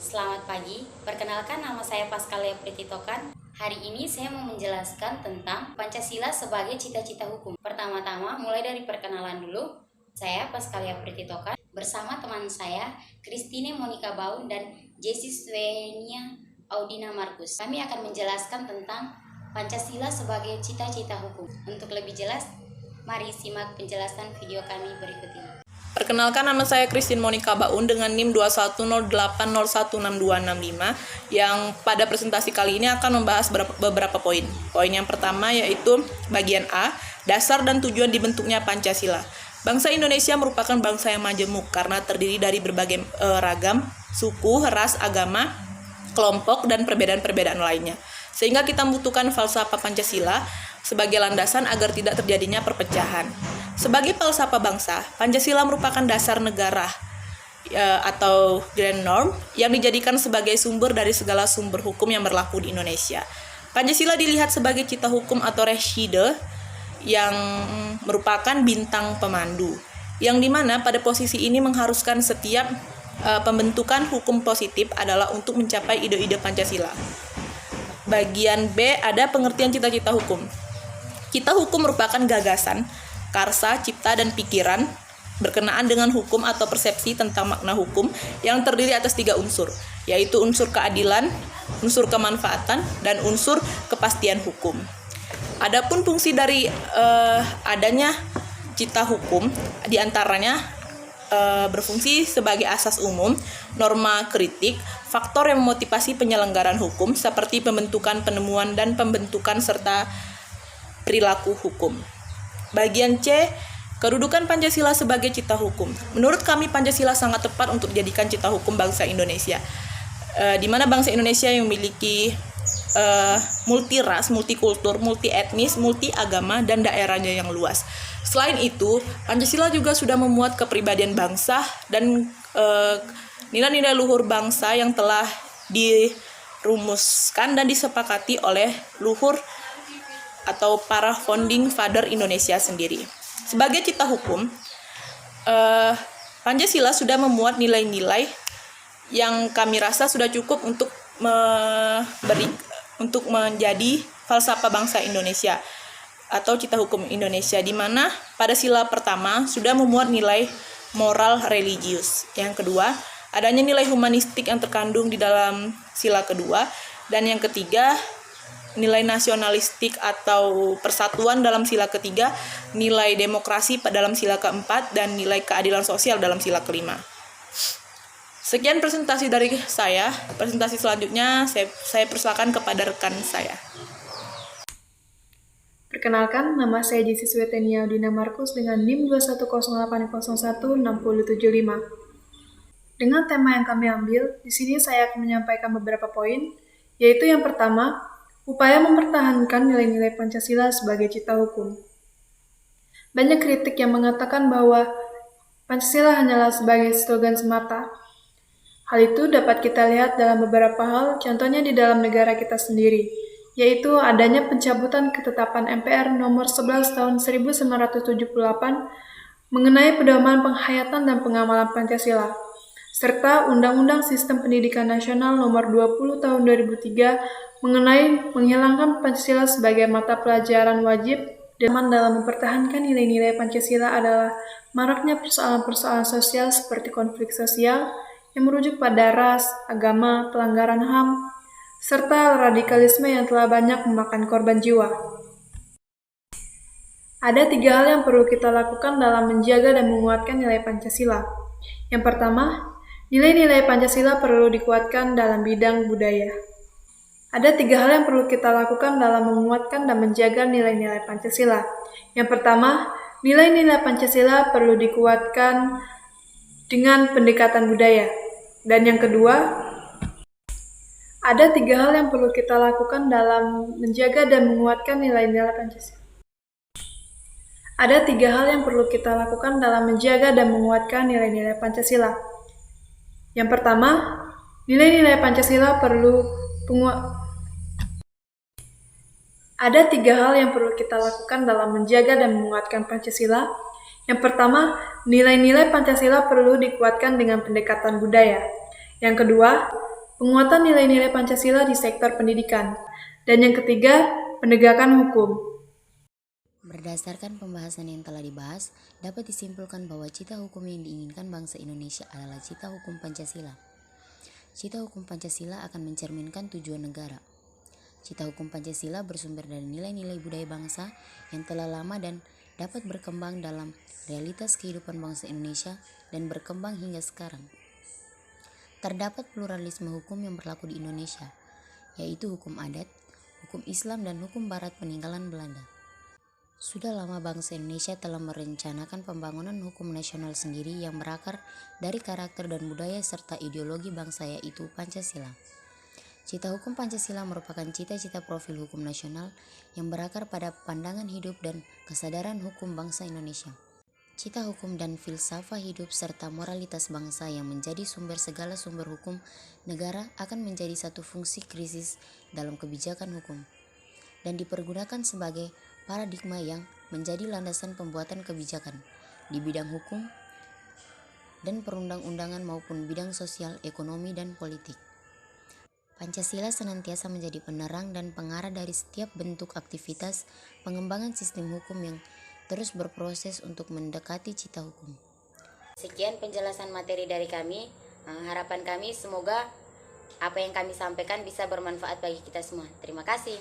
Selamat pagi, perkenalkan nama saya Paskalia Prititokan. Hari ini saya mau menjelaskan tentang Pancasila sebagai cita-cita hukum. Pertama-tama, mulai dari perkenalan dulu. Saya Paskalia Prititokan bersama teman saya, Christine Monica Baun dan Jessie Swenia Audina Markus. Kami akan menjelaskan tentang Pancasila sebagai cita-cita hukum. Untuk lebih jelas, mari simak penjelasan video kami berikut ini. Perkenalkan, nama saya Christine Monica Baun dengan NIM 21080016265 yang pada presentasi kali ini akan membahas beberapa poin. Poin yang pertama yaitu bagian A, dasar dan tujuan dibentuknya Pancasila. Bangsa Indonesia merupakan bangsa yang majemuk karena terdiri dari berbagai ragam, suku, ras, agama, kelompok, dan perbedaan-perbedaan lainnya. Sehingga kita membutuhkan falsafah Pancasila sebagai landasan agar tidak terjadinya perpecahan. Sebagai falsafah bangsa, Pancasila merupakan dasar negara atau grand norm yang dijadikan sebagai sumber dari segala sumber hukum yang berlaku di Indonesia. Pancasila dilihat sebagai cita hukum atau reside yang merupakan bintang pemandu, yang dimana pada posisi ini mengharuskan setiap pembentukan hukum positif adalah untuk mencapai ide-ide Pancasila. Bagian B ada pengertian cita-cita hukum. Cita hukum merupakan gagasan, karsa, cipta, dan pikiran berkenaan dengan hukum atau persepsi tentang makna hukum yang terdiri atas 3 unsur, yaitu unsur keadilan, unsur kemanfaatan, dan unsur kepastian hukum. Adapun fungsi dari adanya cita hukum diantaranya berfungsi sebagai asas umum, norma kritik, faktor yang memotivasi penyelenggaraan hukum seperti pembentukan penemuan dan pembentukan serta perilaku hukum. Bagian C, kedudukan Pancasila sebagai cita hukum. Menurut kami, Pancasila sangat tepat untuk dijadikan cita hukum bangsa Indonesia, di mana bangsa Indonesia yang memiliki multiras, multikultur, multi etnis, multi agama, dan daerahnya yang luas. Selain itu, Pancasila juga sudah memuat kepribadian bangsa dan nilai-nilai luhur bangsa yang telah dirumuskan dan disepakati oleh luhur atau para founding father Indonesia sendiri. Sebagai cita hukum, Pancasila sudah memuat nilai-nilai yang kami rasa sudah cukup untuk menjadi falsafah bangsa Indonesia atau cita hukum Indonesia, di mana pada sila pertama sudah memuat nilai moral religius. Yang kedua, adanya nilai humanistik yang terkandung di dalam sila kedua, dan yang ketiga, nilai nasionalistik atau persatuan dalam sila ketiga, nilai demokrasi dalam sila keempat, dan nilai keadilan sosial dalam sila kelima. Sekian presentasi dari saya. Presentasi selanjutnya saya persilakan kepada rekan saya. Perkenalkan, nama saya Jessie Swenia Audina Markus dengan NIM 21080016075. Dengan tema yang kami ambil, di sini saya akan menyampaikan beberapa poin, yaitu yang pertama, upaya mempertahankan nilai-nilai Pancasila sebagai cita hukum. Banyak kritik yang mengatakan bahwa Pancasila hanyalah sebagai slogan semata. Hal itu dapat kita lihat dalam beberapa hal, contohnya di dalam negara kita sendiri, yaitu adanya pencabutan ketetapan MPR nomor 11 tahun 1978 mengenai pedoman penghayatan dan pengamalan Pancasila, serta Undang-Undang Sistem Pendidikan Nasional nomor 20 tahun 2003 mengenai menghilangkan Pancasila sebagai mata pelajaran wajib. Dan dalam mempertahankan nilai-nilai Pancasila adalah maraknya persoalan-persoalan sosial seperti konflik sosial yang merujuk pada ras, agama, pelanggaran HAM, serta radikalisme yang telah banyak memakan korban jiwa. Ada 3 hal yang perlu kita lakukan dalam menjaga dan menguatkan nilai Pancasila. Yang pertama, nilai-nilai Pancasila perlu dikuatkan dalam bidang budaya. Ada 3 hal yang perlu kita lakukan dalam menguatkan dan menjaga nilai-nilai Pancasila. Yang pertama, nilai-nilai Pancasila perlu dikuatkan dengan pendekatan budaya. Dan yang kedua, ada 3 hal yang perlu kita lakukan dalam menjaga dan menguatkan nilai-nilai Pancasila. Ada 3 hal yang perlu kita lakukan dalam menjaga dan menguatkan nilai-nilai Pancasila. Yang pertama, nilai-nilai Pancasila perlu Ada 3 hal yang perlu kita lakukan dalam menjaga dan menguatkan Pancasila. Yang pertama, nilai-nilai Pancasila perlu dikuatkan dengan pendekatan budaya. Yang kedua, penguatan nilai-nilai Pancasila di sektor pendidikan, dan yang ketiga, penegakan hukum. Berdasarkan pembahasan yang telah dibahas, dapat disimpulkan bahwa cita hukum yang diinginkan bangsa Indonesia adalah cita hukum Pancasila. Cita hukum Pancasila akan mencerminkan tujuan negara. Cita hukum Pancasila bersumber dari nilai-nilai budaya bangsa yang telah lama dan dapat berkembang dalam realitas kehidupan bangsa Indonesia dan berkembang hingga sekarang. Terdapat pluralisme hukum yang berlaku di Indonesia, yaitu hukum adat, hukum Islam, dan hukum Barat peninggalan Belanda. Sudah lama bangsa Indonesia telah merencanakan pembangunan hukum nasional sendiri yang berakar dari karakter dan budaya serta ideologi bangsa, yaitu Pancasila. Cita hukum Pancasila merupakan cita-cita profil hukum nasional yang berakar pada pandangan hidup dan kesadaran hukum bangsa Indonesia. Cita hukum dan filsafah hidup serta moralitas bangsa yang menjadi sumber segala sumber hukum negara akan menjadi satu fungsi krisis dalam kebijakan hukum dan dipergunakan sebagai paradigma yang menjadi landasan pembuatan kebijakan di bidang hukum dan perundang-undangan maupun bidang sosial, ekonomi, dan politik. Pancasila senantiasa menjadi penerang dan pengarah dari setiap bentuk aktivitas pengembangan sistem hukum yang terus berproses untuk mendekati cita hukum. Sekian penjelasan materi dari kami. Harapan kami semoga apa yang kami sampaikan bisa bermanfaat bagi kita semua. Terima kasih.